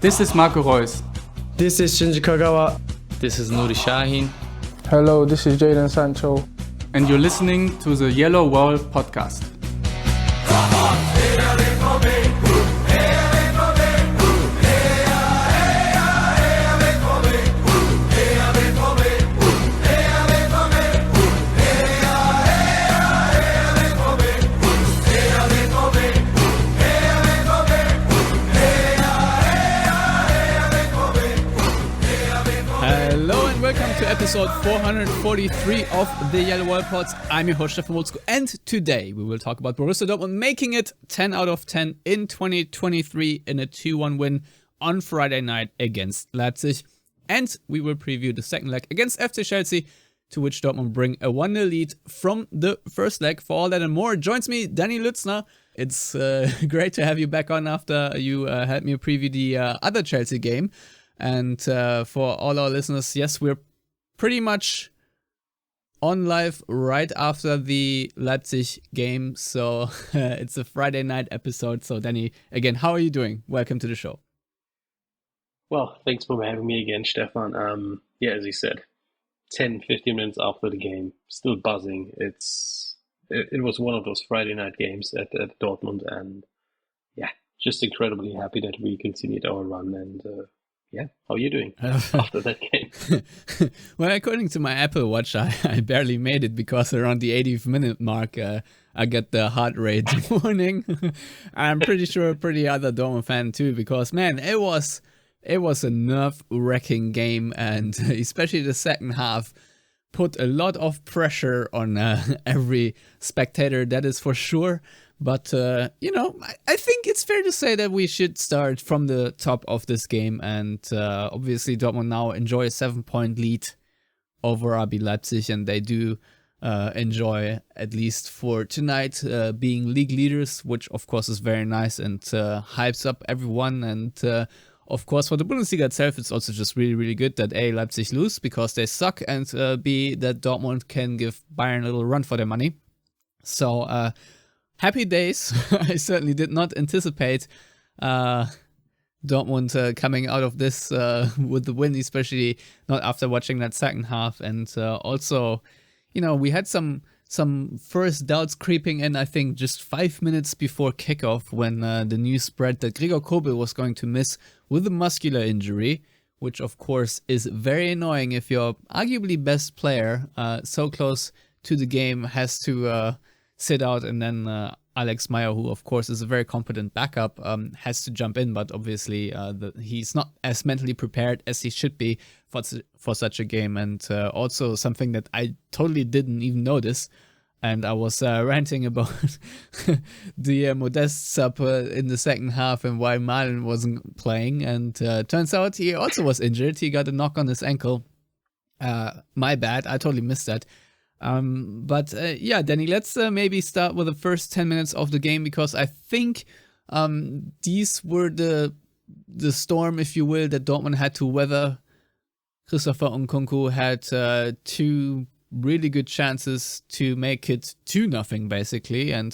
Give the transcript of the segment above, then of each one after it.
This is Marco Reus. This is Shinji Kagawa. This is Nuri Shahin. Hello, this is Jadon Sancho. And you're listening to the Yellowwall podcast. Welcome to episode 443 of the Yellowwallpod. I'm your host, Stefan Wolzko, and today we will talk about Borussia Dortmund making it 10 out of 10 in 2023 in a 2-1 win on Friday night against Leipzig. And we will preview the second leg against FC Chelsea, to which Dortmund bring a 1-0 lead from the first leg. For all that and more, joins me Danny Lützner. It's great to have you back on after you helped me preview the other Chelsea game. And for all our listeners, yes, we're pretty much on live right after the Leipzig game. So it's a Friday night episode. So Danny, again, how are you doing? Welcome to the show. Well, thanks for having me again, Stefan. As you said, 10-15 minutes after the game, still buzzing. It was one of those Friday night games at Dortmund. And yeah, just incredibly happy that we continued our run. And how are you doing after that game? Well, according to my Apple Watch, I barely made it because around the 80th minute mark, I got the heart rate warning. I'm pretty sure pretty other Dortmund fan too, because man, it was a nerve-wracking game, and especially the second half put a lot of pressure on every spectator, that is for sure. But, I think it's fair to say that we should start from the top of this game. And obviously Dortmund now enjoy a 7-point lead over RB Leipzig. And they do enjoy, at least for tonight, being league leaders, which of course is very nice and hypes up everyone. And of course, for the Bundesliga itself, it's also just really, really good that A, Leipzig lose because they suck, and B, that Dortmund can give Bayern a little run for their money. So, happy days. I certainly did not anticipate Dortmund coming out of this with the win, especially not after watching that second half. And also, we had some first doubts creeping in, I think, just 5 minutes before kickoff when the news spread that Gregor Kobel was going to miss with a muscular injury, which, of course, is very annoying if your arguably best player so close to the game has to sit out, and then Alex Meyer, who of course is a very competent backup, has to jump in, but obviously he's not as mentally prepared as he should be for such a game. And also something that I totally didn't even notice, and I was ranting about the Modest sub in the second half and why Malen wasn't playing, and turns out he also was injured. He got a knock on his ankle. My bad, I totally missed that. Danny, let's maybe start with the first 10 minutes of the game, because I think these were the storm, if you will, that Dortmund had to weather. Christopher Nkunku had two really good chances to make it 2-0 basically, and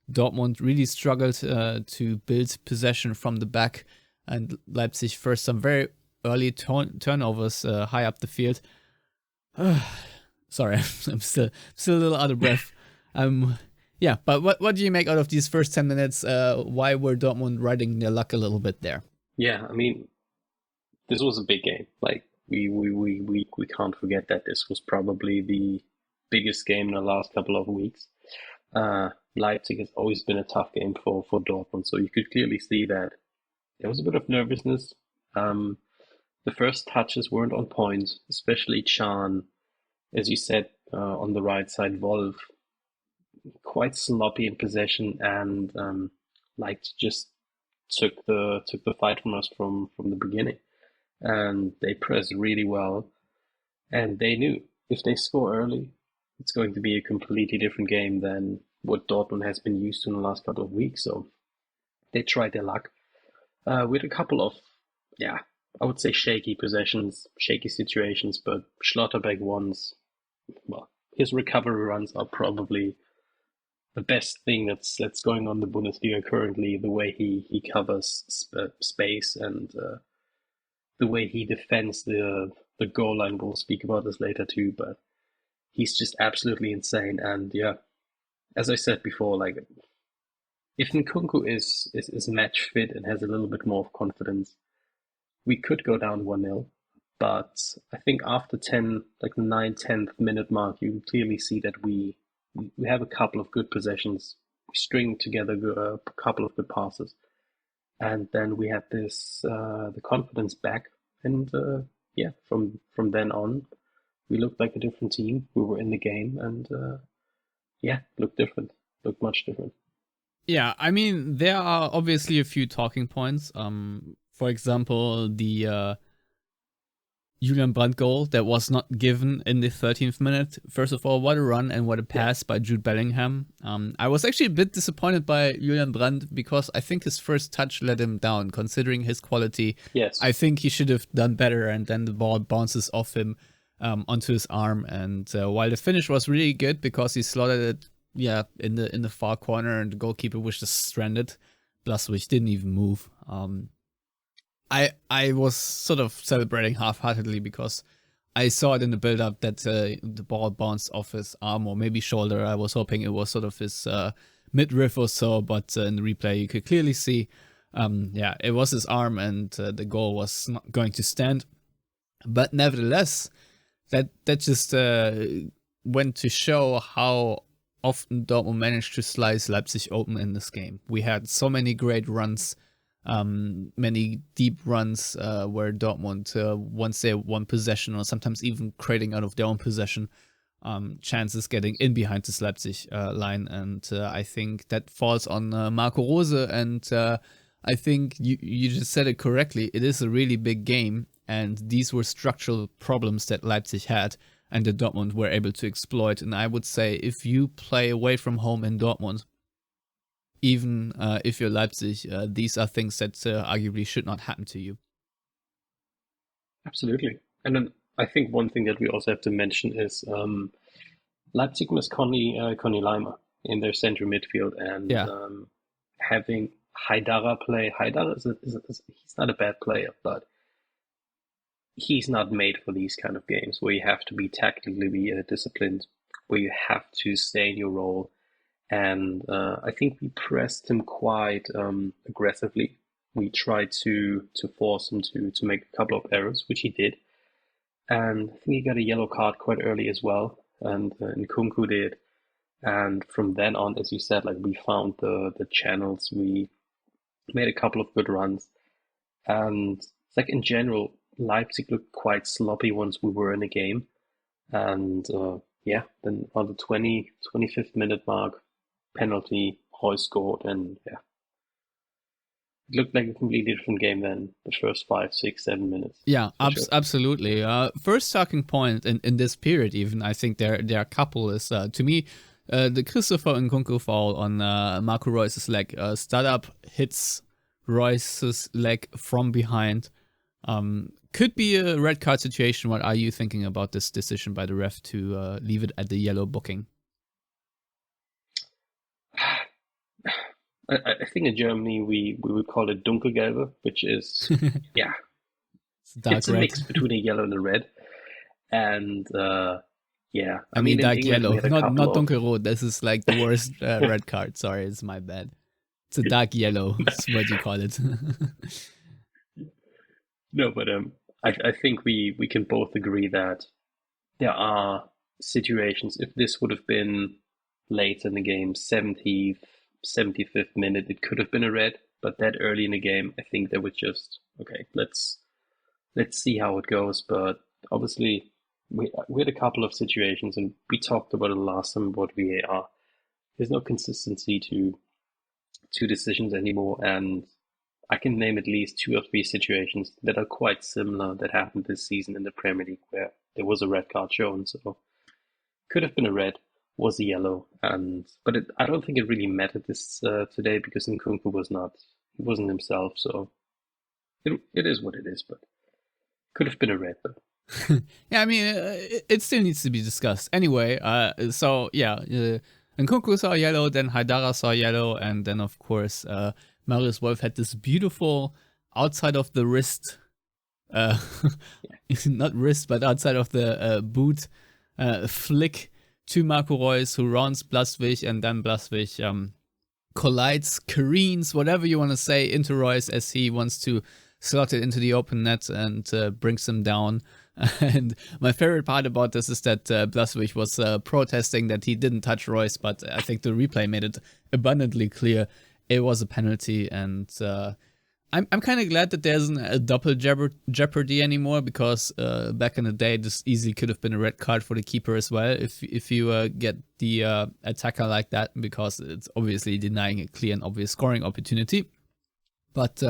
Dortmund really struggled to build possession from the back, and Leipzig first some very early turnovers high up the field. Sorry, I'm still a little out of breath. But what do you make out of these first 10 minutes? Why were Dortmund riding their luck a little bit there? Yeah, I mean, this was a big game. Like we can't forget that this was probably the biggest game in the last couple of weeks. Leipzig has always been a tough game for Dortmund, so you could clearly see that there was a bit of nervousness. The first touches weren't on point, especially Can. As you said, on the right side, Wolf, quite sloppy in possession, and just took the fight from us from the beginning. And they pressed really well, and they knew if they score early, it's going to be a completely different game than what Dortmund has been used to in the last couple of weeks. So they tried their luck with a couple of, I would say shaky possessions, shaky situations, but Schlotterbeck once. Well, his recovery runs are probably the best thing that's going on in the Bundesliga currently. The way he covers space and the way he defends the goal line. We'll speak about this later too, but he's just absolutely insane. And yeah, as I said before, like if Nkunku is match fit and has a little bit more of confidence, we could go down 1-0. But I think after 10, like the 9-10th minute mark, you clearly see that we have a couple of good possessions. We string together a couple of good passes. And then we had this the confidence back. And yeah, from then on, we looked like a different team. We were in the game and yeah, looked different. Looked much different. Yeah, I mean, there are obviously a few talking points. For example, the Julian Brandt goal that was not given in the 13th minute. First of all, what a run and what a pass by Jude Bellingham. I was actually a bit disappointed by Julian Brandt because I think his first touch let him down, considering his quality. Yes. I think he should have done better, and then the ball bounces off him onto his arm. And while the finish was really good because he slotted it, yeah, in the far corner, and the goalkeeper was just stranded, which didn't even move. I was sort of celebrating half-heartedly because I saw it in the build-up that the ball bounced off his arm or maybe shoulder. I was hoping it was sort of his midriff or so, but in the replay you could clearly see, yeah, it was his arm, and the goal was not going to stand. But nevertheless, that just went to show how often Dortmund managed to slice Leipzig open in this game. We had so many great runs. Many deep runs where Dortmund, once they won possession or sometimes even creating out of their own possession, chances getting in behind this Leipzig line. And I think that falls on Marco Rose. And I think you just said it correctly. It is a really big game. And these were structural problems that Leipzig had and that Dortmund were able to exploit. And I would say if you play away from home in Dortmund, even if you're Leipzig, these are things that arguably should not happen to you. Absolutely. And then I think one thing that we also have to mention is Leipzig missed Conny Leimer in their central midfield, and having Haidara play. Haidara he's not a bad player, but he's not made for these kind of games where you have to be tactically disciplined, where you have to stay in your role. And I think we pressed him quite aggressively. We tried to force him to make a couple of errors, which he did. And I think he got a yellow card quite early as well. And Nkunku did. And from then on, as you said, like we found the channels. We made a couple of good runs. And like in general, Leipzig looked quite sloppy once we were in a game. And yeah, then on the 25th minute mark, penalty, Reus scored, and yeah, it looked like a completely different game than the first 5, 6, 7 minutes. Yeah, absolutely. First talking point in this period, even I think there are a couple is to me the Christopher Nkunku foul on Marco Reus's leg. Startup hits Reus's leg from behind. Could be a red card situation. What are you thinking about this decision by the ref to leave it at the yellow booking? I think in Germany we would call it Dunkelgelbe, which is yeah, it's a mix between a yellow and a red, and yeah. I mean dark yellow, not Dunkelrot. This is like the worst red card. Sorry, it's my bad. It's a dark yellow. That's what you call it. No, but I think we can both agree that there are situations. If this would have been late in the game, 70th, 75th minute, it could have been a red. But that early in the game, I think they were just okay. Let's see how it goes. But obviously, we had a couple of situations, and we talked about it last time about VAR. There's no consistency to decisions anymore, and I can name at least 2 or 3 situations that are quite similar that happened this season in the Premier League where there was a red card shown. So could have been a red, was a yellow, but I don't think it really mattered this today because Nkunku he wasn't himself. So it is what it is, but could have been a red. But yeah, I mean, it still needs to be discussed anyway. So yeah, Nkunku saw yellow, then Haidara saw yellow, and then of course Marius Wolf had this beautiful outside of the wrist, not wrist, but outside of the boot flick to Marco Reus, who runs Blaswig, and then Blaswig collides, careens, whatever you want to say, into Reus as he wants to slot it into the open net and brings him down. And my favorite part about this is that Blaswig was protesting that he didn't touch Reus, but I think the replay made it abundantly clear it was a penalty. And I'm kind of glad that there isn't a double jeopardy anymore, because back in the day this easily could have been a red card for the keeper as well if you get the attacker like that, because it's obviously denying a clear and obvious scoring opportunity. But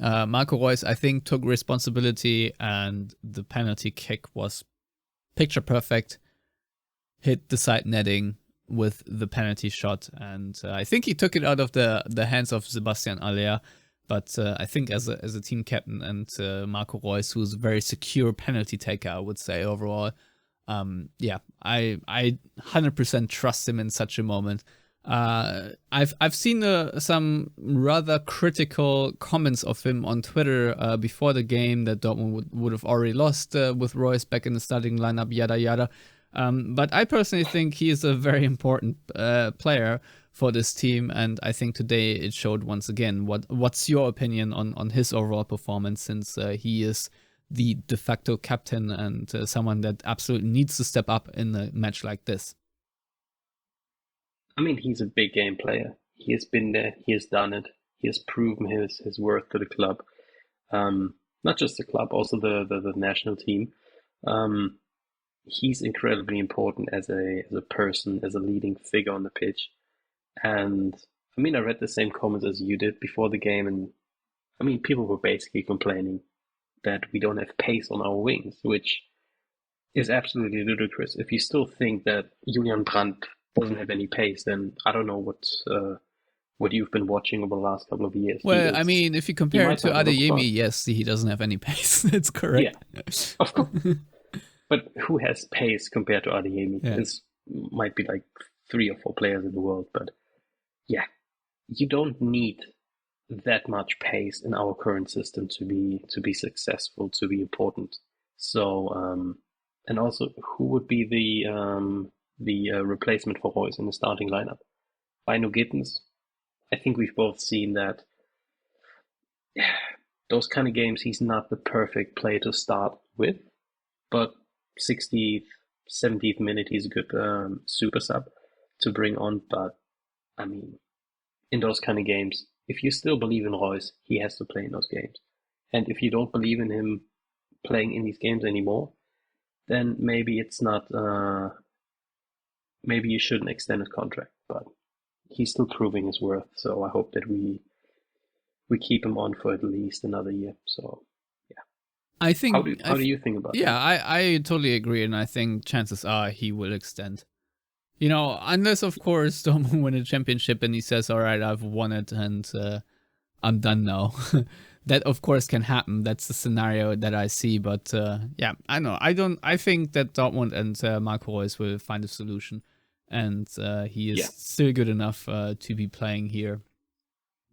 Marco Reus, I think, took responsibility, and the penalty kick was picture perfect, hit the side netting with the penalty shot, and I think he took it out of the hands of Sebastian Aller. But I think as a team captain and Marco Reus, who's a very secure penalty taker, I would say overall, I 100% trust him in such a moment. I've seen some rather critical comments of him on Twitter before the game, that Dortmund would have already lost with Reus back in the starting lineup, yada yada. But I personally think he is a very important player for this team, and I think today it showed once again. What's your opinion on his overall performance, since he is the de facto captain and someone that absolutely needs to step up in a match like this? I mean, he's a big game player. He has been there. He has done it. He has proven his worth to the club. Not just the club, also the national team. He's incredibly important as a person, as a leading figure on the pitch. And I mean, I read the same comments as you did before the game, and I mean, people were basically complaining that we don't have pace on our wings, which is absolutely ludicrous. If you still think that Julian Brandt doesn't have any pace, then I don't know what you've been watching over the last couple of years. Well, I mean, if you compare it to Adeyemi, yes, he doesn't have any pace. That's correct. Yeah, of course. But who has pace compared to Adeyemi? Yeah. This might be like 3 or 4 players in the world, but yeah, you don't need that much pace in our current system to be successful, to be important. So, and also, who would be the replacement for Reus in the starting lineup? Bynoe-Gittens. I think we've both seen that those kind of games, he's not the perfect player to start with, but 60th, 70th minute, he's a good super sub to bring on. But I mean, in those kind of games, if you still believe in Reus, he has to play in those games. And if you don't believe in him playing in these games anymore, then maybe it's not. Maybe you shouldn't extend his contract. But he's still proving his worth. So I hope that we keep him on for at least another year. So yeah. I think. How do you think about that? Yeah, I totally agree, and I think chances are he will extend. You know, unless, of course, Dortmund win a championship and he says, all right, I've won it and I'm done now. That, of course, can happen. That's the scenario that I see. But yeah, I know. I think that Dortmund and Marco Reus will find a solution. And he is still good enough to be playing here.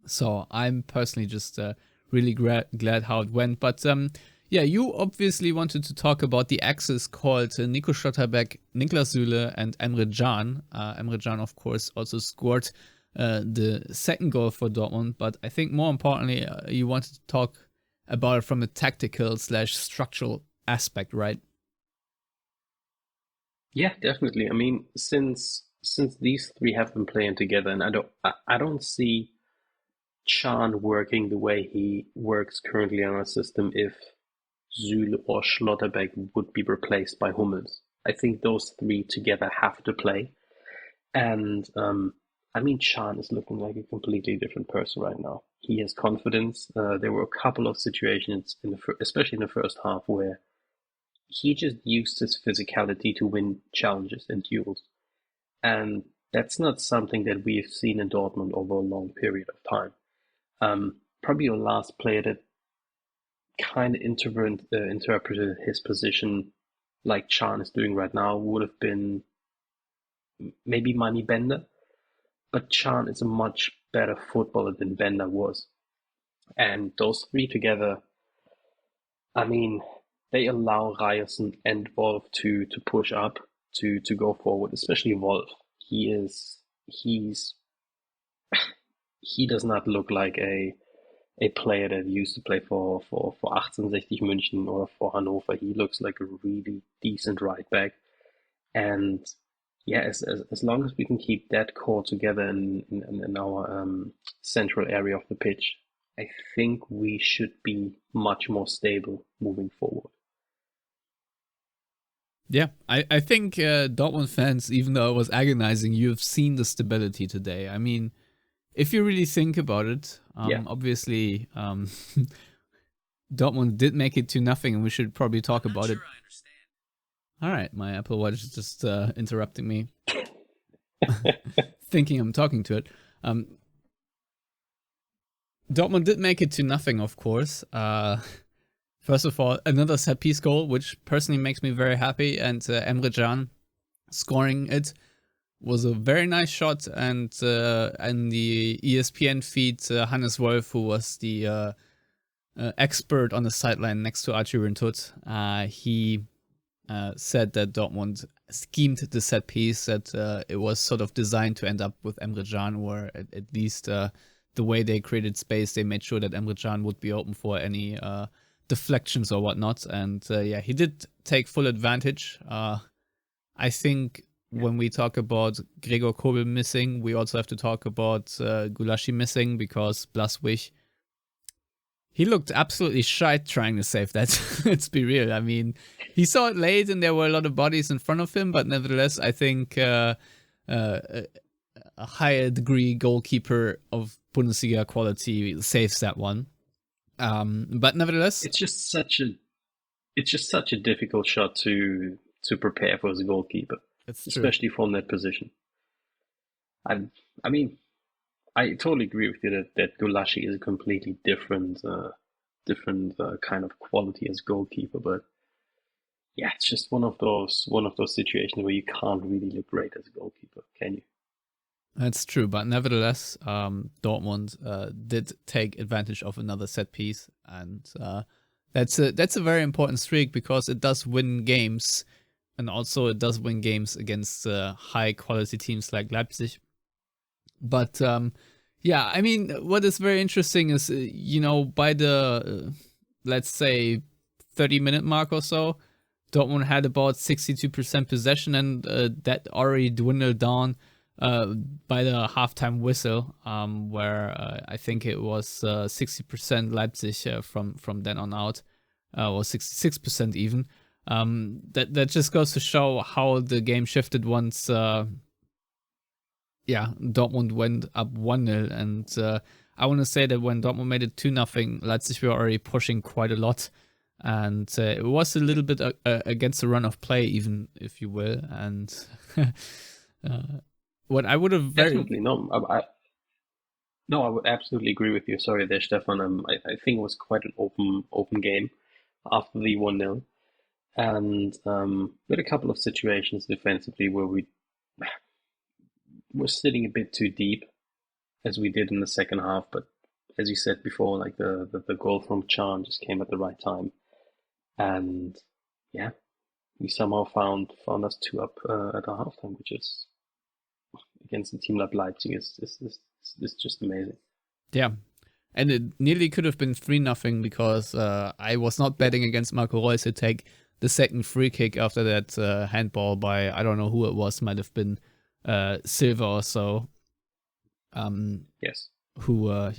So I'm personally just really glad how it went. But yeah, you obviously wanted to talk about the axis called Nico Schlotterbeck, Niklas Süle, and Emre Can. Emre Can, of course, also scored the second goal for Dortmund. But I think more importantly, you wanted to talk about it from a tactical/structural aspect, right? Yeah, definitely. I mean, since these three have been playing together, and I don't see Can working the way he works currently on our system if Süle or Schlotterbeck would be replaced by Hummels. I think those three together have to play. And I mean, Can is looking like a completely different person right now. He has confidence. There were a couple of situations, especially in the first half, where he just used his physicality to win challenges and duels. And that's not something that we've seen in Dortmund over a long period of time. Probably your last player that kind of interpreted his position like Can is doing right now would have been maybe money Bender, but Can is a much better footballer than Bender was. And those three together, I mean, they allow Ryerson and Wolf to push up, to go forward, especially Wolf. He does not look like a player that used to play for 1860 München or for Hannover. He looks like a really decent right back. And yeah, as long as we can keep that core together in our central area of the pitch, I think we should be much more stable moving forward. Yeah, I think Dortmund fans, even though it was agonizing, you've seen the stability today. I mean, if you really think about it, obviously Dortmund did make it 2-0, and we should probably talk about it. All right, my Apple Watch is just interrupting me, thinking I'm talking to it. Dortmund did make it 2-0, of course. First of all, another set-piece goal, which personally makes me very happy, and Emre Can scoring it was a very nice shot. And the ESPN feed, Hannes Wolf, who was the expert on the sideline next to Archie Rintut, he said that Dortmund schemed the set-piece, that it was sort of designed to end up with Emre Can, or at least the way they created space, they made sure that Emre Can would be open for any deflections or whatnot. And yeah, he did take full advantage. I think when we talk about Gregor Kobel missing, we also have to talk about Gulaschi missing, because Blaswich, he looked absolutely shite trying to save that. Let's be real. I mean, he saw it late and there were a lot of bodies in front of him, but nevertheless, I think a higher degree goalkeeper of Bundesliga quality saves that one. But nevertheless, it's just such a difficult shot to prepare for as a goalkeeper, especially from that position. I mean, I totally agree with you that Gulaschi is a completely different kind of quality as goalkeeper, but yeah, it's just one of those situations where you can't really look great as a goalkeeper, can you? That's true, but nevertheless, Dortmund did take advantage of another set piece, and that's a very important streak, because it does win games, and also it does win games against high quality teams like Leipzig. But yeah, I mean, what is very interesting is, by the let's say 30-minute mark or so, Dortmund had about 62% possession, and that already dwindled down by the halftime whistle, where I think it was 60% Leipzig from then on out, or 66% even. That just goes to show how the game shifted once Dortmund went up 1-0, and I want to say that when Dortmund made it 2-0, Leipzig were already pushing quite a lot, and it was a little bit against the run of play, even, if you will, and what I would have definitely I would absolutely agree with you. Sorry there, Stefan. I think it was quite an open game after the 1-0, and we had a couple of situations defensively where we were sitting a bit too deep, as we did in the second half. But as you said before, like the goal from Can just came at the right time, and yeah, we somehow found us 2 up at our halftime, which is, against a team like Leipzig, is just amazing. Yeah, and it nearly could have been 3-0, because I was not betting against Marco Reus to take the second free kick after that handball by, I don't know who it was, might have been Silva or so. Yes. Who,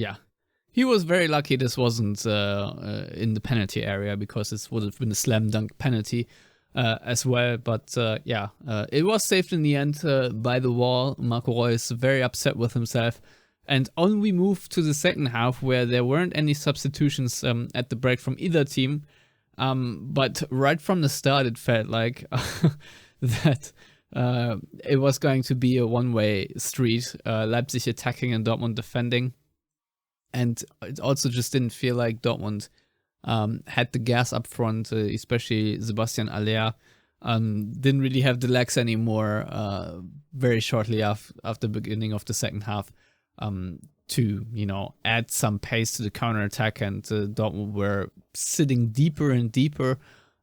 he was very lucky this wasn't in the penalty area, because this would have been a slam dunk penalty as well. But it was saved in the end by the wall. Marco Reus very upset with himself. And on we move to the second half, where there weren't any substitutions at the break from either team. But right from the start, it felt like that it was going to be a one-way street, Leipzig attacking and Dortmund defending. And it also just didn't feel like Dortmund had the gas up front, especially Sebastian Aller. Didn't really have the legs anymore very shortly after the beginning of the second half to, add some pace to the counterattack, and Dortmund were sitting deeper and deeper.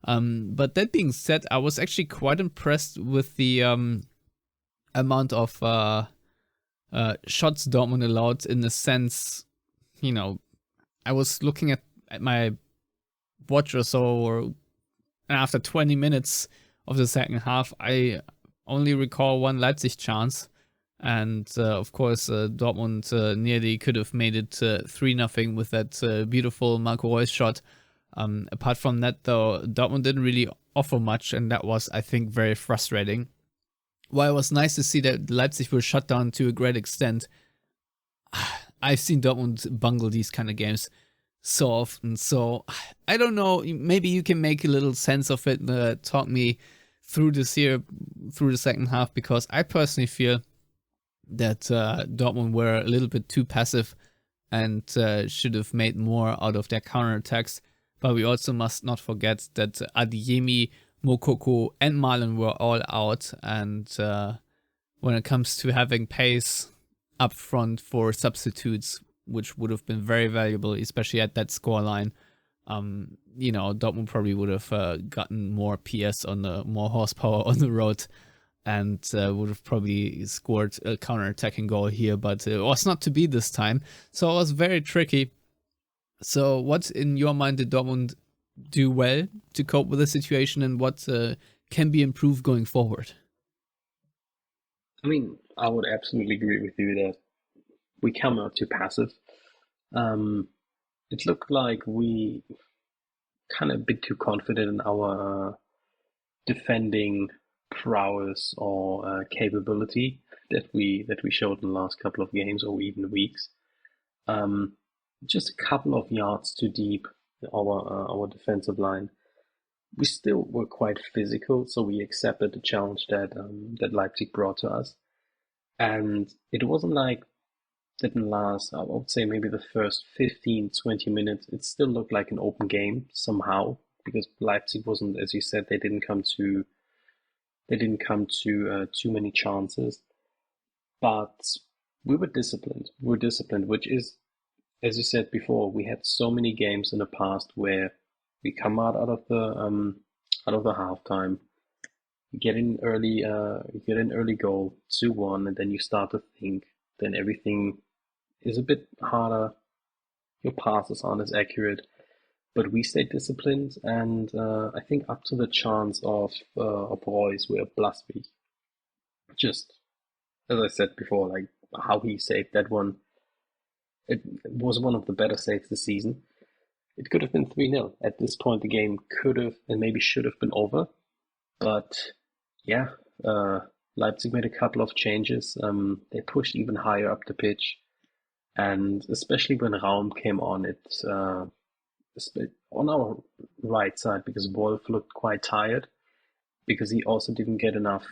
But that being said, I was actually quite impressed with the amount of shots Dortmund allowed, in the sense, I was looking at my watch or so, and after 20 minutes of the second half, I only recall one Leipzig chance. And of course, Dortmund nearly could have made it 3-0 with that beautiful Marco Reus shot. Apart from that, though, Dortmund didn't really offer much, and that was, I think, very frustrating. While it was nice to see that Leipzig were shut down to a great extent, I've seen Dortmund bungle these kind of games so often. So I don't know, maybe you can make a little sense of it, talk me through this here, through the second half, because I personally feel that Dortmund were a little bit too passive and should have made more out of their counterattacks. But we also must not forget that Adeyemi, Moukoko and Malen were all out, and when it comes to having pace up front for substitutes, which would have been very valuable, especially at that scoreline, Dortmund probably would have gotten more PS more horsepower on the road, and would have probably scored a counter-attacking goal here, but it was not to be this time. So it was very tricky. So what, in your mind, did Dortmund do well to cope with the situation, and what can be improved going forward? I mean, I would absolutely agree with you that we come out too passive. It looked like we kind of a bit too confident in our defending prowess or capability that we showed in the last couple of games or even weeks. Just a couple of yards too deep, our defensive line. We still were quite physical, so we accepted the challenge that Leipzig brought to us. And it wasn't like didn't last, I would say maybe the first 15, 20 minutes, it still looked like an open game somehow, because Leipzig wasn't, as you said, they didn't come to too many chances. But we were disciplined. Which is, as you said before, we had so many games in the past where we come out of the halftime, you get an early goal, 2-1, and then you start to think. Then everything is a bit harder. Your passes aren't as accurate, but we stayed disciplined, and I think up to the chance of Reus where Blasby, just as I said before, like how he saved that one. It was one of the better saves this season. It could have been 3-0. At this point, the game could have and maybe should have been over. But yeah, Leipzig made a couple of changes. They pushed even higher up the pitch. And especially when Raum came on, it's on our right side, because Wolf looked quite tired, because he also didn't get enough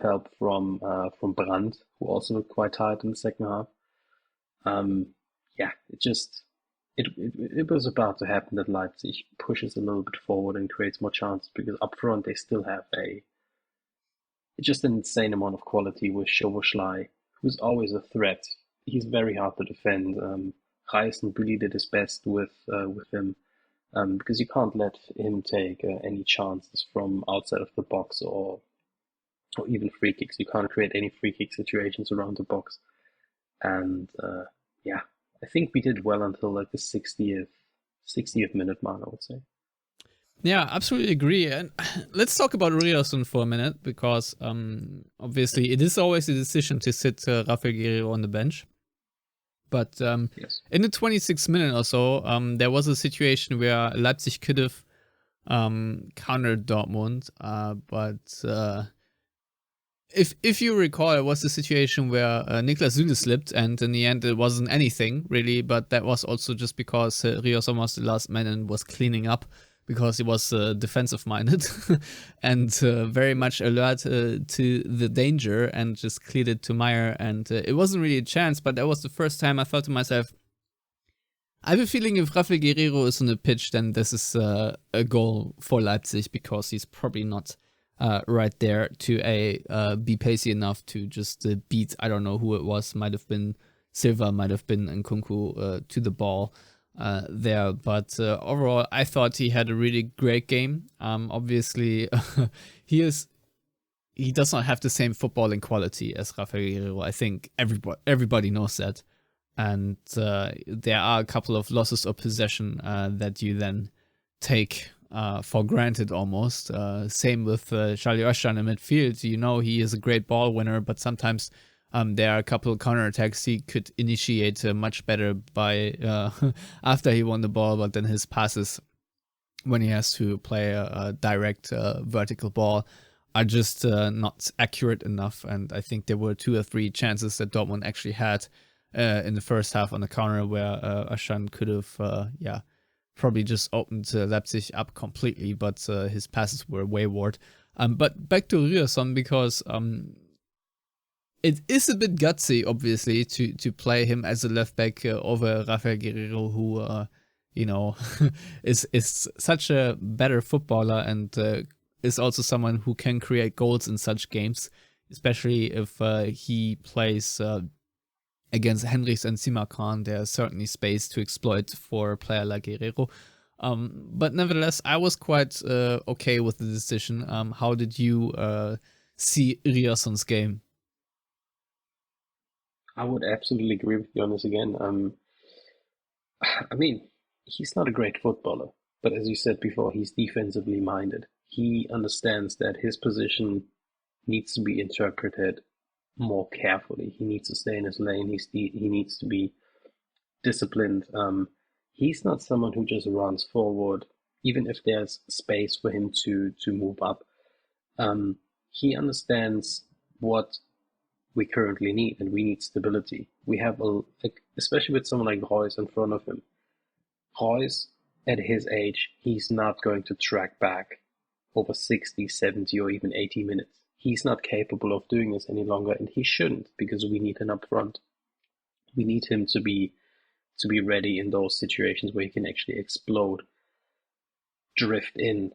help from Brandt, who also looked quite tired in the second half. It was about to happen that Leipzig pushes a little bit forward and creates more chances, because up front they still have just an insane amount of quality with Szoboszlai, who's always a threat. He's very hard to defend. Reis and Billy did his best with him, because you can't let him take any chances from outside of the box or even free kicks. You can't create any free kick situations around the box. And I think we did well until like the 60th minute mark, I would say. Yeah, absolutely agree. And let's talk about Riasson for a minute, because obviously it is always a decision to sit Rafael Guerreiro on the bench. But yes. In the 26th minute or so, there was a situation where Leipzig could have countered Dortmund, but if you recall, it was a situation where Niklas Süle slipped, and in the end it wasn't anything really, but that was also just because Riasson was the last man and was cleaning up, because he was defensive-minded and very much alert to the danger, and just cleared it to Meyer. And it wasn't really a chance, but that was the first time I thought to myself, I have a feeling if Rafael Guerreiro is on the pitch, then this is a goal for Leipzig, because he's probably not right there to be pacey enough to just beat, I don't know who it was, might have been Silva, might have been Nkunku, to the ball there. But overall, I thought he had a really great game. Obviously, he does not have the same footballing quality as Rafael Guerreiro. I think everybody knows that. And there are a couple of losses of possession that you then take for granted almost. Same with Charlie Özcan in midfield. You know, he is a great ball winner, but sometimes there are a couple of counterattacks he could initiate much better by after he won the ball, but then his passes, when he has to play a direct vertical ball, are just not accurate enough. And I think there were 2 or 3 chances that Dortmund actually had in the first half on the counter where Özcan could have, probably just opened Leipzig up completely, but his passes were wayward. But back to Ryerson, because it is a bit gutsy, obviously, to play him as a left back over Rafael Guerreiro, who, is such a better footballer and is also someone who can create goals in such games, especially if he plays against Henrichs and Simakan. There's certainly space to exploit for a player like Guerreiro. But nevertheless, I was quite okay with the decision. How did you see Rierson's game? I would absolutely agree with you on this again. I mean, he's not a great footballer, but as you said before, he's defensively minded. He understands that his position needs to be interpreted more carefully. He needs to stay in his lane. He needs to be disciplined. He's not someone who just runs forward, even if there's space for him to move up. He understands what we currently need, and we need stability. We have especially with someone like Reus in front of him. Reus, at his age, he's not going to track back over 60, 70, or even 80 minutes. He's not capable of doing this any longer, and he shouldn't, because we need him up front. We need him to be ready in those situations where he can actually explode, drift in,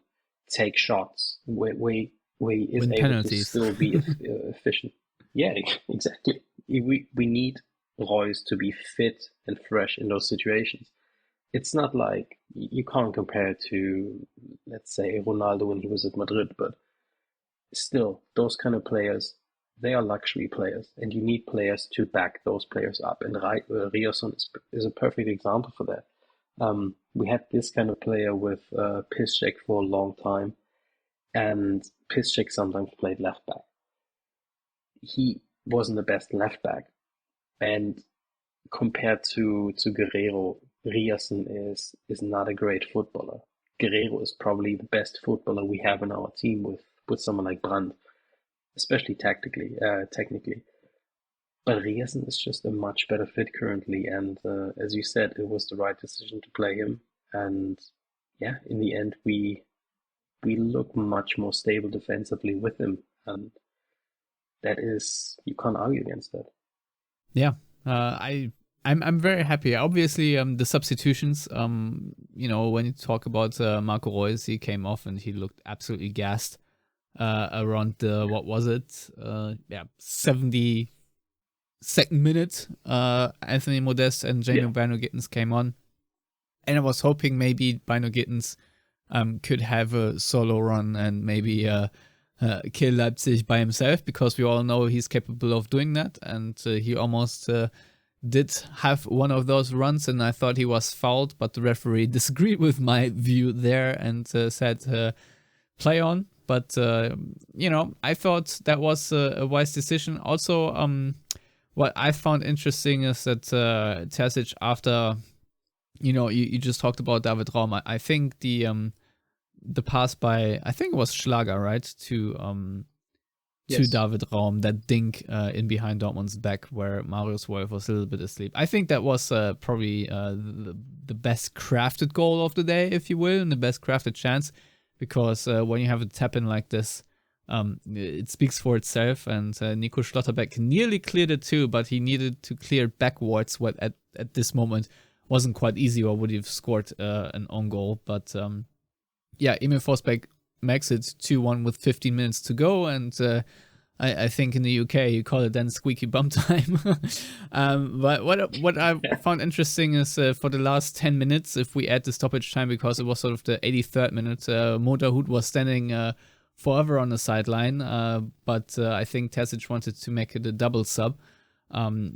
take shots, where he is Win able penalties. to still be efficient. Yeah, exactly. We need Reus to be fit and fresh in those situations. It's not like you can't compare it to, let's say, Ronaldo when he was at Madrid, but still, those kind of players, they are luxury players, and you need players to back those players up. And Rierson is a perfect example for that. We had this kind of player with Piszczek for a long time, and Piszczek sometimes played left back. He wasn't the best left back, and compared to Guerreiro, Rierson is not a great footballer. Guerreiro is probably the best footballer we have in our team with someone like Brandt, especially technically. But Rierson is just a much better fit currently, and as you said, it was the right decision to play him. And yeah, in the end, we look much more stable defensively with him, and that is, you can't argue against that. Yeah, I'm very happy. Obviously, the substitutions, when you talk about Marco Reus, he came off and he looked absolutely gassed around the, 72nd minute. Anthony Modeste and Bynoe-Gittens came on. And I was hoping maybe Bynoe-Gittens could have a solo run and maybe kill Leipzig by himself, because we all know he's capable of doing that. And he almost did have one of those runs, and I thought he was fouled, but the referee disagreed with my view there and said play on. But, I thought that was a wise decision. Also, what I found interesting is that Terzic, after, you just talked about David Raum, I think the pass by, I think it was Schlager, right, to David Raum, that dink in behind Dortmund's back where Marius Wolf was a little bit asleep. I think that was probably the best crafted goal of the day, if you will, and the best crafted chance, because when you have a tap-in like this, it speaks for itself, and Nico Schlotterbeck nearly cleared it too, but he needed to clear backwards at this moment wasn't quite easy, or would have scored an own goal. But Emil Forsberg makes it 2-1 with 15 minutes to go, and I think in the UK you call it then squeaky bum time. But what I found interesting is for the last 10 minutes, if we add the stoppage time, because it was sort of the 83rd minute, Mo Dahoud was standing forever on the sideline, but I think Terzic wanted to make it a double sub.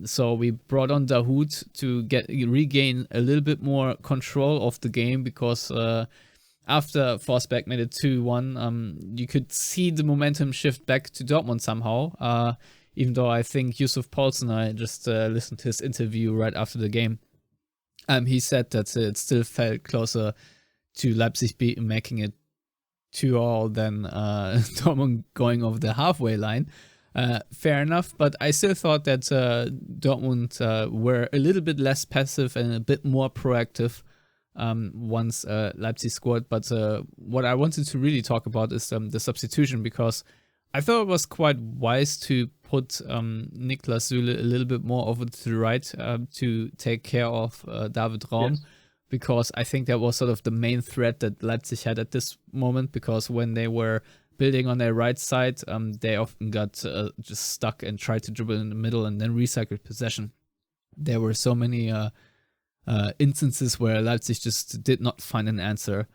So we brought on Dahoud to regain a little bit more control of the game, because after Forsberg made it 2-1, you could see the momentum shift back to Dortmund somehow, even though I think Yusuf Poulsen, I just listened to his interview right after the game. He said that it still felt closer to Leipzig making it 2-2 than Dortmund going over the halfway line. Fair enough, but I still thought that Dortmund were a little bit less passive and a bit more proactive once Leipzig scored. But what I wanted to really talk about is the substitution, because I thought it was quite wise to put Niklas Süle a little bit more over to the right to take care of David Raum. Yes. Because I think that was sort of the main threat that Leipzig had at this moment, because when they were building on their right side, they often got just stuck and tried to dribble in the middle and then recycled possession. There were so many instances where Leipzig just did not find an answer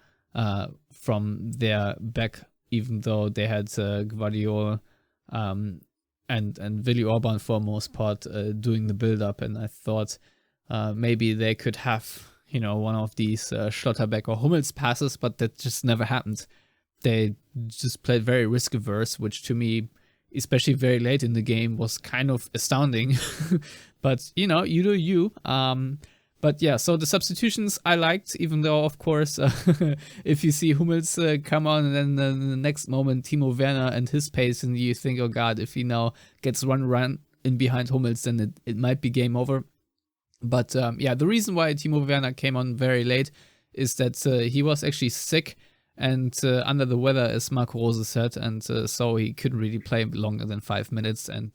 from their back, even though they had Gvardiol and Willi Orban for most part doing the build-up. And I thought maybe they could have, one of these Schlotterbeck or Hummels passes, but that just never happened. They just played very risk-averse, which to me, especially very late in the game, was kind of astounding. But, you do you. But yeah, so the substitutions I liked, even though, of course, if you see Hummels come on and then the next moment Timo Werner and his pace, and you think, oh God, if he now gets one run in behind Hummels, then it might be game over. But the reason why Timo Werner came on very late is that he was actually sick and under the weather, as Marco Rose said, and so he couldn't really play longer than 5 minutes. And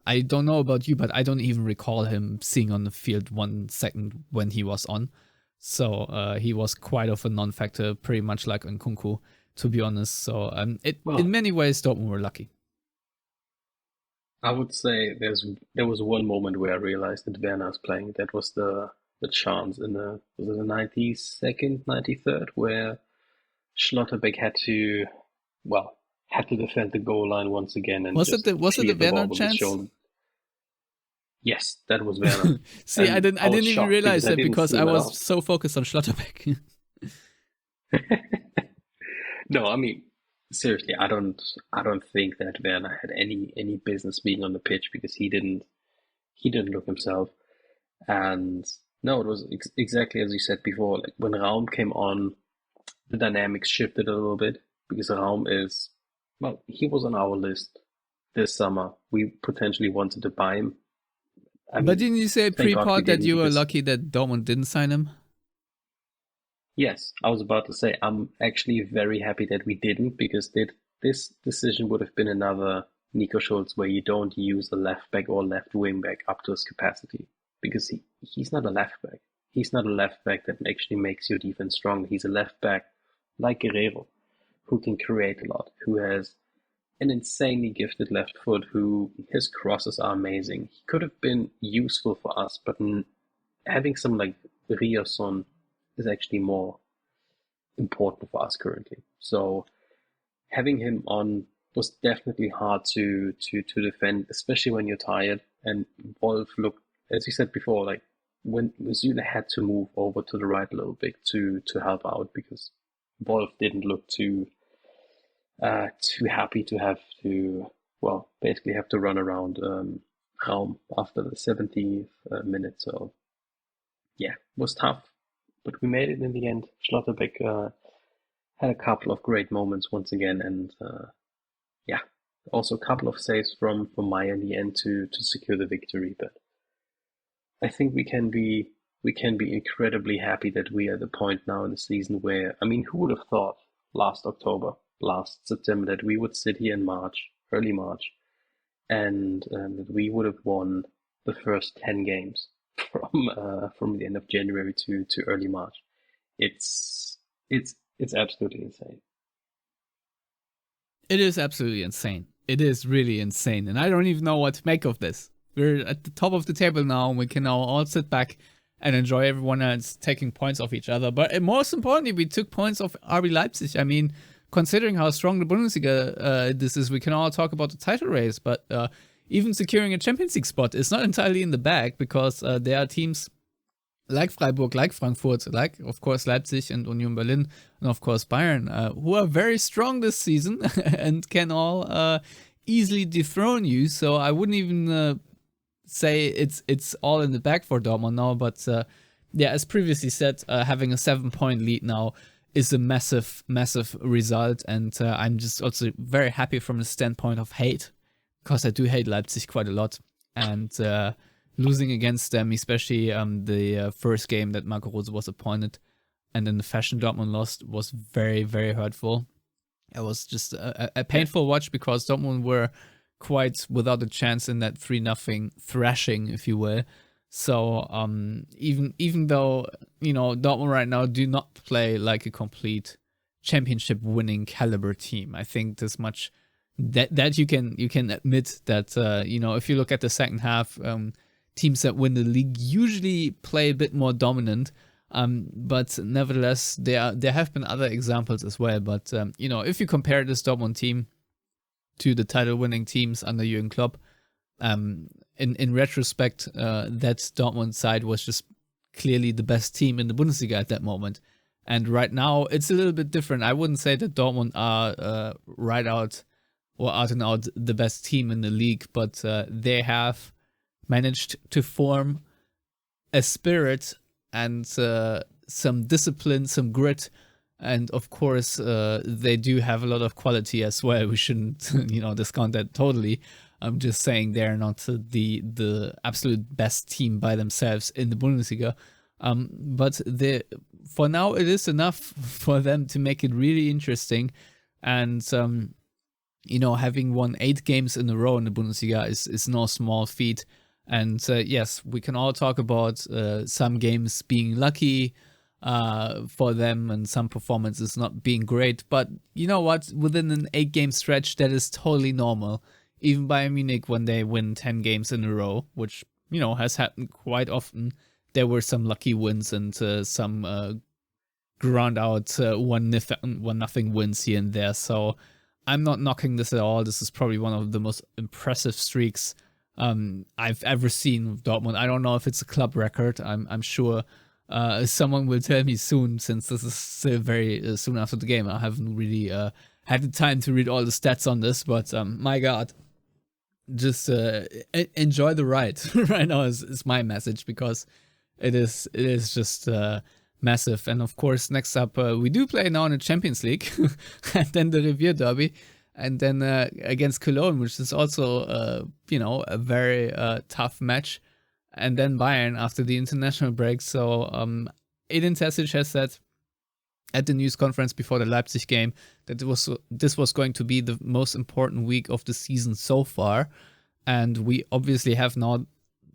I don't know about you, but I don't even recall him seeing on the field 1 second when he was on. So he was quite of a non-factor, pretty much like Nkunku, to be honest. So in many ways, Dortmund were lucky. I would say there was one moment where I realized that Werner is playing. That was the chance in the 92nd, 93rd, where Schlotterbeck had to defend the goal line once again. And was it the Werner chance? Yes, that was Werner. See, I didn't even realize that because I was so focused on Schlotterbeck. No, I mean, seriously, I don't think that Werner had any business being on the pitch, because he didn't look himself. And no, it was exactly as you said before. Like when Raum came on, the dynamics shifted a little bit, because Raum he was on our list this summer. We potentially wanted to buy him. But didn't you say pre-pod that you were lucky that Dortmund didn't sign him? Yes, I was about to say I'm actually very happy that we didn't, because this decision would have been another Nico Schulz, where you don't use a left back or left wing back up to his capacity, because he's not a left back. He's not a left back that actually makes your defense strong. He's a left back like Guerrero, who can create a lot, who has an insanely gifted left foot, who his crosses are amazing. He could have been useful for us, but having someone like Ryerson is actually more important for us currently. So having him on was definitely hard to defend, especially when you're tired. And Wolf looked, as you said before, like when Süle had to move over to the right a little bit to help out, because Wolf didn't look too happy to have to basically have to run around Raum after the 70th minute. So yeah, it was tough, but we made it in the end. Schlotterbeck had a couple of great moments once again, and also a couple of saves from Maya in the end to secure the victory. But I think we can be incredibly happy that we are at the point now in the season where, I mean, who would have thought last September, that we would sit here in early March, and that we would have won the first 10 games from the end of January to early March. It's absolutely insane. It is absolutely insane. It is really insane. And I don't even know what to make of this. We're at the top of the table now, and we can now all sit back and enjoy everyone else taking points off each other. But most importantly, we took points off RB Leipzig. I mean, considering how strong the Bundesliga this is, we can all talk about the title race. But even securing a Champions League spot is not entirely in the bag, because there are teams like Freiburg, like Frankfurt, like, of course, Leipzig and Union Berlin, and, of course, Bayern, who are very strong this season and can all easily dethrone you. So I wouldn't even say it's all in the bag for Dortmund now. But, yeah, as previously said, having a 7-point lead now is a massive, massive result. And I'm just also very happy from the standpoint of hate, because I do hate Leipzig quite a lot. And losing against them, especially the first game that Marco Rose was appointed, and then the fashion Dortmund lost, was very, very hurtful. It was just a painful watch, because Dortmund were quite without a chance in that 3-0 thrashing, if you will. So even though, Dortmund right now do not play like a complete championship winning caliber team, I think this much that you can admit that if you look at the second half, teams that win the league usually play a bit more dominant, but nevertheless there have been other examples as well. But if you compare this Dortmund team to the title winning teams under Jürgen Klopp, in retrospect, that Dortmund side was just clearly the best team in the Bundesliga at that moment. And right now it's a little bit different. I wouldn't say that Dortmund are out and out the best team in the league, but they have managed to form a spirit and some discipline, some grit, and of course they do have a lot of quality as well. We shouldn't discount that totally. I'm just saying they're not the absolute best team by themselves in the Bundesliga, but for now it is enough for them to make it really interesting. And having won 8 games in a row in the Bundesliga is no small feat. And yes, we can all talk about some games being lucky for them and some performances not being great. But you know what? Within an 8-game stretch, that is totally normal. Even Bayern Munich, when they win 10 games in a row, which, has happened quite often, there were some lucky wins and some ground out 1-0 wins here and there. So I'm not knocking this at all. This is probably one of the most impressive streaks I've ever seen with Dortmund. I don't know if it's a club record. I'm sure someone will tell me soon, since this is still very soon after the game. I haven't really had the time to read all the stats on this, but my God, just enjoy the ride right now is my message, because it is just massive. And of course, next up we do play now in the Champions League, and then the Revier Derby, and then against Cologne, which is also a very tough match, and then Bayern after the international break. So Edin Terzic has said at the news conference before the Leipzig game that this was going to be the most important week of the season so far, and we obviously have now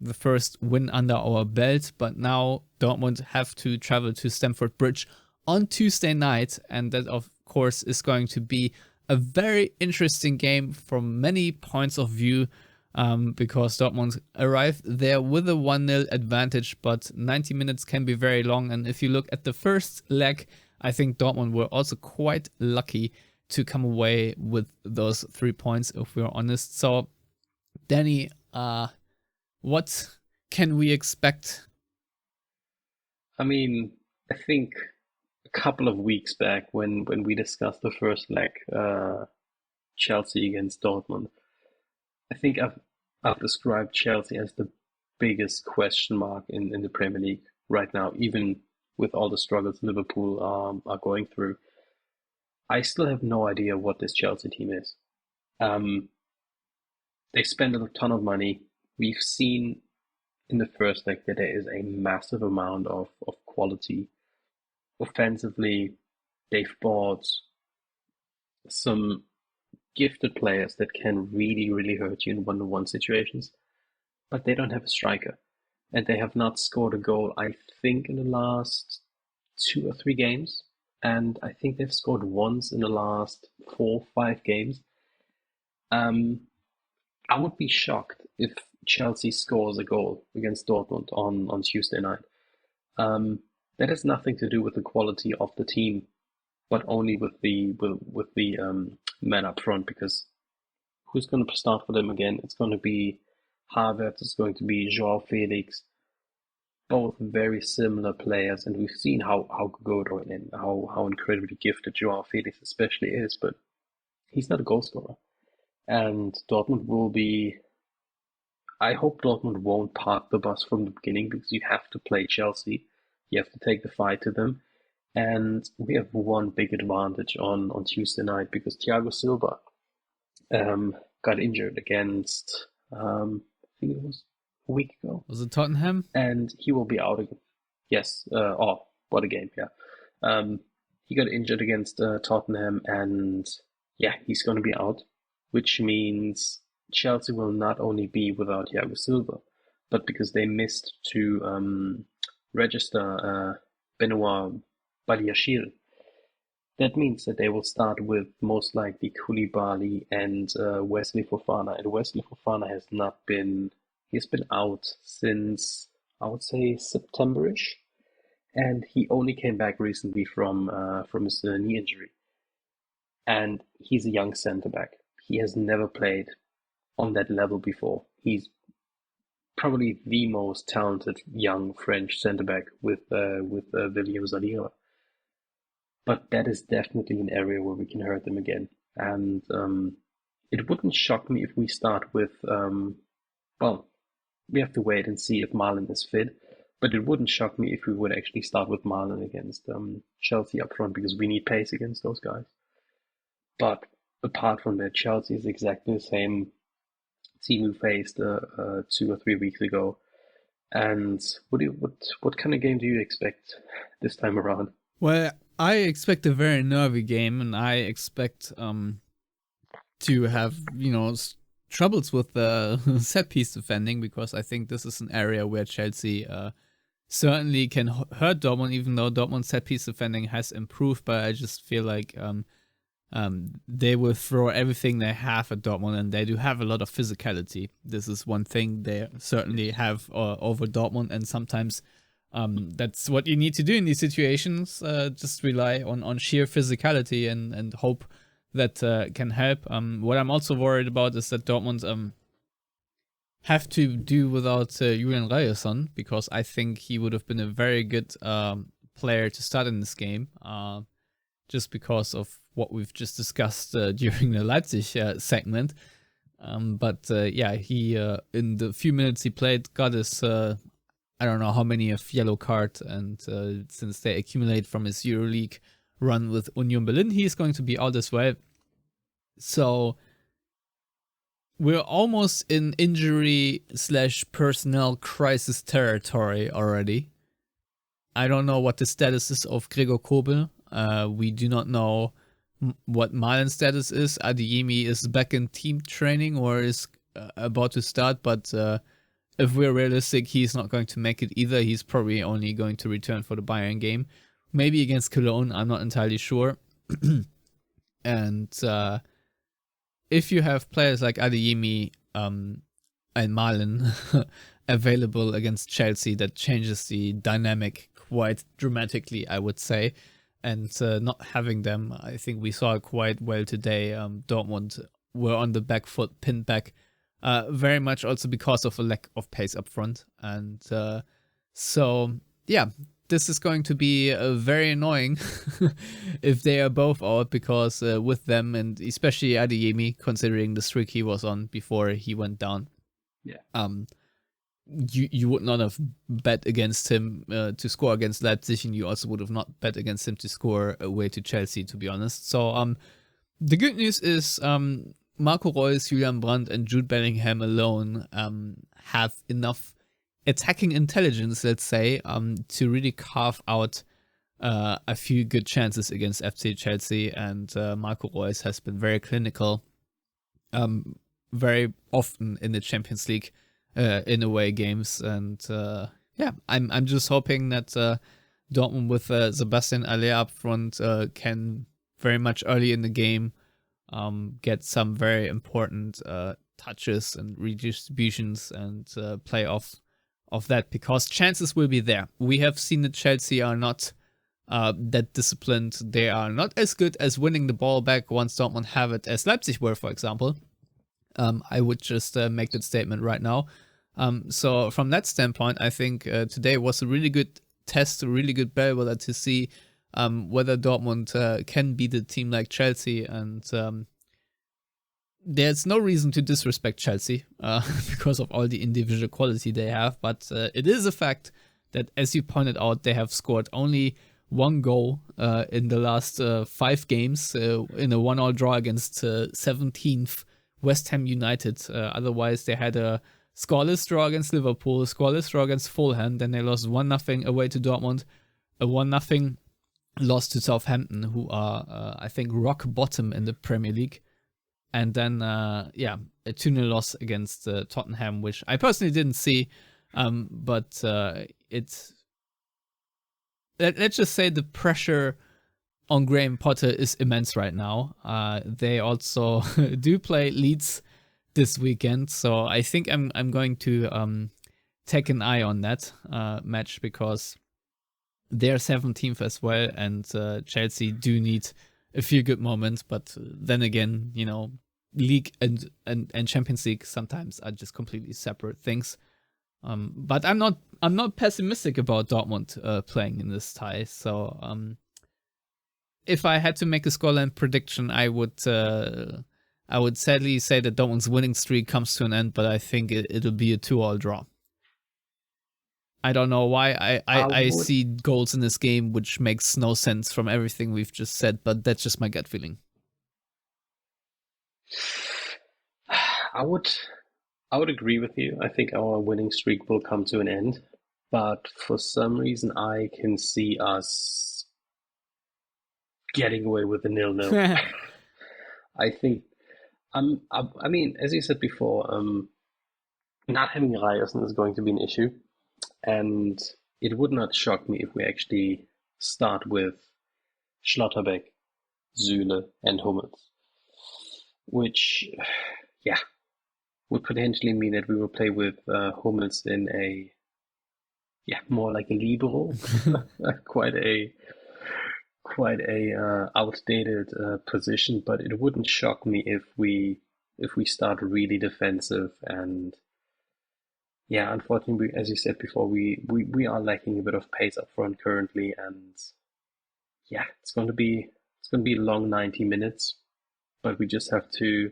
the first win under our belt. But now Dortmund have to travel to Stamford Bridge on Tuesday night, and that of course is going to be a very interesting game from many points of view, because Dortmund arrived there with a 1-0 advantage, but 90 minutes can be very long. And if you look at the first leg, I think Dortmund were also quite lucky to come away with those 3 points, if we're honest. So, Danny, what can we expect? I mean, I think a couple of weeks back when we discussed the first leg, Chelsea against Dortmund, I think I've described Chelsea as the biggest question mark in the Premier League right now, even with all the struggles Liverpool are going through. I still have no idea what this Chelsea team is. They spend a ton of money. We've seen in the first leg that there is a massive amount of quality. Offensively, they've bought some gifted players that can really, really hurt you in one-to-one situations, but they don't have a striker. and they have not scored a goal, I think, in the last 2 or 3 games. And I think they've scored once in the last 4 or 5 games. I would be shocked if Chelsea scores a goal against Dortmund on Tuesday night. That has nothing to do with the quality of the team, but only with the men up front, because who's going to start for them again? It's going to be Havertz, it's going to be Joao Felix, both very similar players, and we've seen how good and how incredibly gifted Joao Felix especially is, but he's not a goal scorer. And Dortmund will be, I hope Dortmund won't park the bus from the beginning, because you have to play Chelsea. You have to take the fight to them. And we have one big advantage on Tuesday night, because Thiago Silva got injured against, I think it was a week ago. Was it Tottenham? And he will be out again. Yes. Oh, what a game, yeah. He got injured against Tottenham, and yeah, he's going to be out, which means Chelsea will not only be without Thiago Silva, but because they missed to register Bynoe-Gittens, that means that they will start with most likely Koulibaly and Wesley Fofana. And Wesley Fofana has been out since, I would say, September-ish, and he only came back recently from his knee injury. And he's a young centre back. He has never played on that level before. He's probably the most talented young French centre back with William Saliba. But that is definitely an area where we can hurt them again. And it wouldn't shock me if we start with, well, we have to wait and see if Marlon is fit. But it wouldn't shock me if we would actually start with Marlon against Chelsea up front, because we need pace against those guys. But apart from that, Chelsea is exactly the same team we faced 2 or 3 weeks ago. And what kind of game do you expect this time around? Well, I expect a very nervy game, and I expect to have, troubles with the set piece defending, because I think this is an area where Chelsea certainly can hurt Dortmund, even though Dortmund's set piece defending has improved. But I just feel like they will throw everything they have at Dortmund, and they do have a lot of physicality. This is one thing they certainly have over Dortmund, and sometimes that's what you need to do in these situations. Just rely on sheer physicality and hope that can help. What I'm also worried about is that Dortmund have to do without Julian Ryerson, because I think he would have been a very good player to start in this game, just because of what we've just discussed during the Leipzig segment. But he in the few minutes he played got his I don't know how many of yellow card, and since they accumulate from his EuroLeague run with Union Berlin, he is going to be out as well. So we're almost in injury/personnel crisis territory already. I don't know what the status is of Gregor Kobel. We do not know what Marlin's status is. Adeyemi is back in team training or is about to start, but if we're realistic, he's not going to make it either. He's probably only going to return for the Bayern game. Maybe against Cologne, I'm not entirely sure. And if you have players like Adeyemi and Marlin available against Chelsea, that changes the dynamic quite dramatically, I would say. And not having them, I think we saw quite well today. Dortmund were on the back foot, pinned back, very much also because of a lack of pace up front. And this is going to be very annoying if they are both out, because with them, and especially Adeyemi, considering the streak he was on before he went down, you would not have bet against him to score against Leipzig, and you also would have not bet against him to score away to Chelsea, to be honest. So the good news is Marco Reus, Julian Brandt, and Jude Bellingham alone have enough attacking intelligence, let's say, to really carve out a few good chances against FC Chelsea. And Marco Reus has been very clinical very often in the Champions League in away games. And I'm just hoping that Dortmund with Sebastian Aller up front can very much early in the game get some very important touches and redistributions and play off of that, because chances will be there. We have seen that Chelsea are not that disciplined. They are not as good as winning the ball back once Dortmund have it as Leipzig were, for example. I would just make that statement right now. So from that standpoint, I think today was a really good test, a really good bellwether to see whether Dortmund can beat a team like Chelsea. And there's no reason to disrespect Chelsea because of all the individual quality they have. But it is a fact that, as you pointed out, they have scored only one goal in the last 5 games in a 1-1 draw against 17th West Ham United. Otherwise, they had a scoreless draw against Liverpool, scoreless draw against Fulham, then they lost 1-0 away to Dortmund, a 1-0 loss to Southampton, who are, I think, rock bottom in the Premier League. And then, a 2-0 loss against Tottenham, which I personally didn't see, but it's... Let's just say the pressure on Graham Potter is immense right now. They also do play Leeds this weekend, so I think I'm going to take an eye on that match, because they're 17th as well, and Chelsea do need a few good moments. But then again, League and Champions League sometimes are just completely separate things. But I'm not pessimistic about Dortmund playing in this tie. So if I had to make a scoreline prediction, I would sadly say that Dortmund's winning streak comes to an end, but I think it'll be a 2-2 draw. I don't know why I see goals in this game, which makes no sense from everything we've just said, but that's just my gut feeling. I would agree with you. I think our winning streak will come to an end, but for some reason I can see us getting away with a 0-0. I think, I mean, as you said before, not having Ryerson is going to be an issue, and it would not shock me if we actually start with Schlotterbeck, Süle, and Hummels, which, would potentially mean that we will play with Hummels in a, more like a libero, quite a outdated position. But it wouldn't shock me if we start really defensive. And unfortunately, as you said before, we are lacking a bit of pace up front currently, and it's going to be a long 90 minutes. But we just have to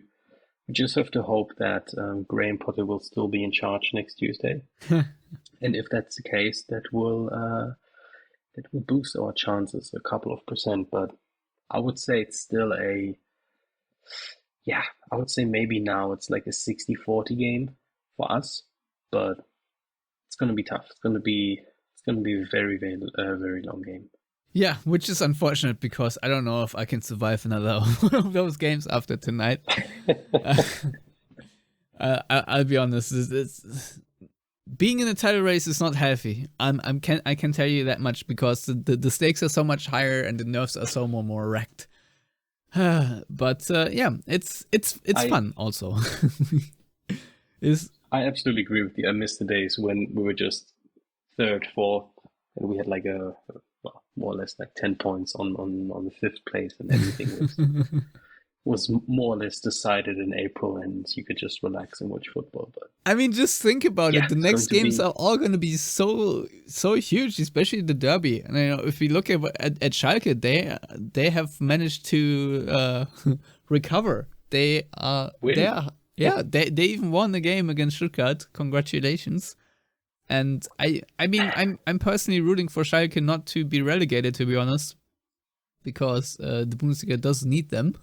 hope that Graham Potter will still be in charge next Tuesday. And if that's the case, that will boost our chances a couple of percent. But I would say it's still I would say maybe now it's like a 60-40 game for us, but it's going to be tough. It's going to be a very, very, very long game. Yeah, which is unfortunate, because I don't know if I can survive another one of those games after tonight. I'll be honest. Being in a title race is not healthy. I can tell you that much, because the stakes are so much higher and the nerves are so more wrecked. But it's fun also. I absolutely agree with you. I miss the days when we were just 3rd, 4th, and we had like more or less like 10 points on the 5th place, and everything was more or less decided in April, and you could just relax and watch football. But I mean, just think about it. The next games are all going to be so huge, especially the derby. And if we look at Schalke, they have managed to recover. They even won the game against Stuttgart. Congratulations. And I mean, I'm personally rooting for Schalke not to be relegated, to be honest, because the Bundesliga does need them.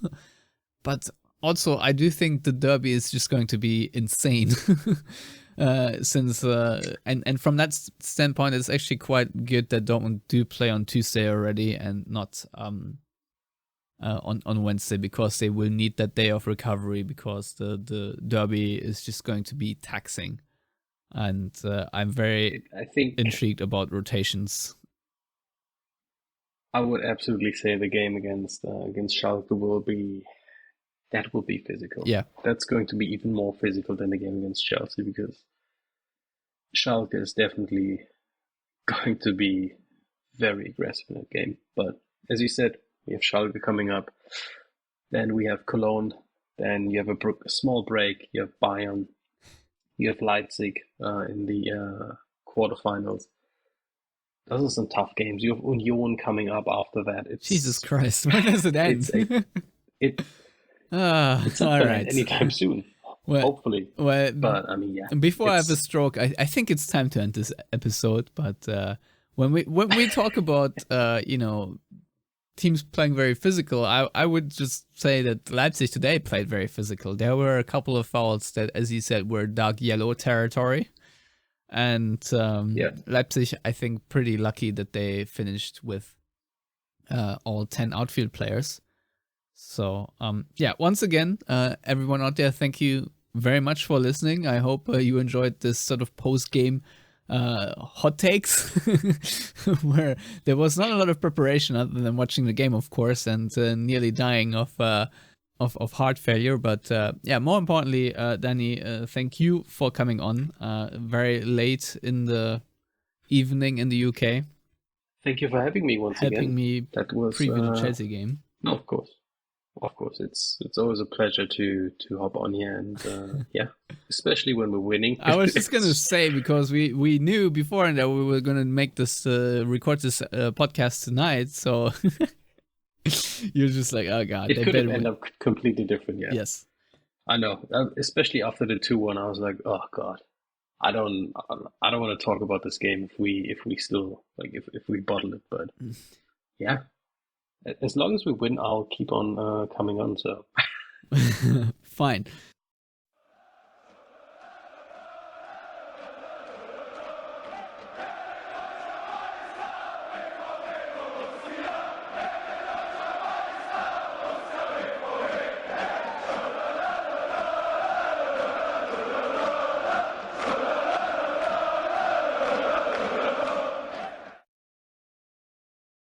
But also, I do think the derby is just going to be insane, since and from that standpoint, it's actually quite good that Dortmund do play on Tuesday already and not on Wednesday, because they will need that day of recovery, because the derby is just going to be taxing. And I'm very I think intrigued about rotations. I would absolutely say the game against Schalke will be physical. Yeah. That's going to be even more physical than the game against Chelsea, because Schalke is definitely going to be very aggressive in that game. But as you said, we have Schalke coming up, then we have Cologne, then you have a small break, you have Bayern, you have Leipzig in the quarterfinals. Those are some tough games. You have Union coming up after that. Jesus Christ, when does it end? It's all not right. anytime soon. Well, hopefully. But I mean, yeah. Before I have a stroke, I think it's time to end this episode. But when we talk about teams playing very physical, I would just say that Leipzig today played very physical. There were a couple of fouls that, as you said, were dark yellow territory. And Leipzig, I think, pretty lucky that they finished with all 10 outfield players. So, once again, everyone out there, thank you very much for listening. I hope you enjoyed this sort of post-game hot takes where there was not a lot of preparation other than watching the game, of course, and nearly dying of heart failure. But more importantly, Danny, thank you for coming on very late in the evening in the UK. Thank you for having me once again. Helping me preview the Chelsea game. No, of course. It's always a pleasure to hop on here, and especially when we're winning. I was just gonna say, because we knew beforehand that we were gonna make this record this podcast tonight, so you're just like, oh god, it could have ended up completely different. Yeah. Yes, I know. Especially after the 2-1, I was like, oh god, I don't want to talk about this game if we still if we bottle it. But yeah. As long as we win, I'll keep on coming on. So fine.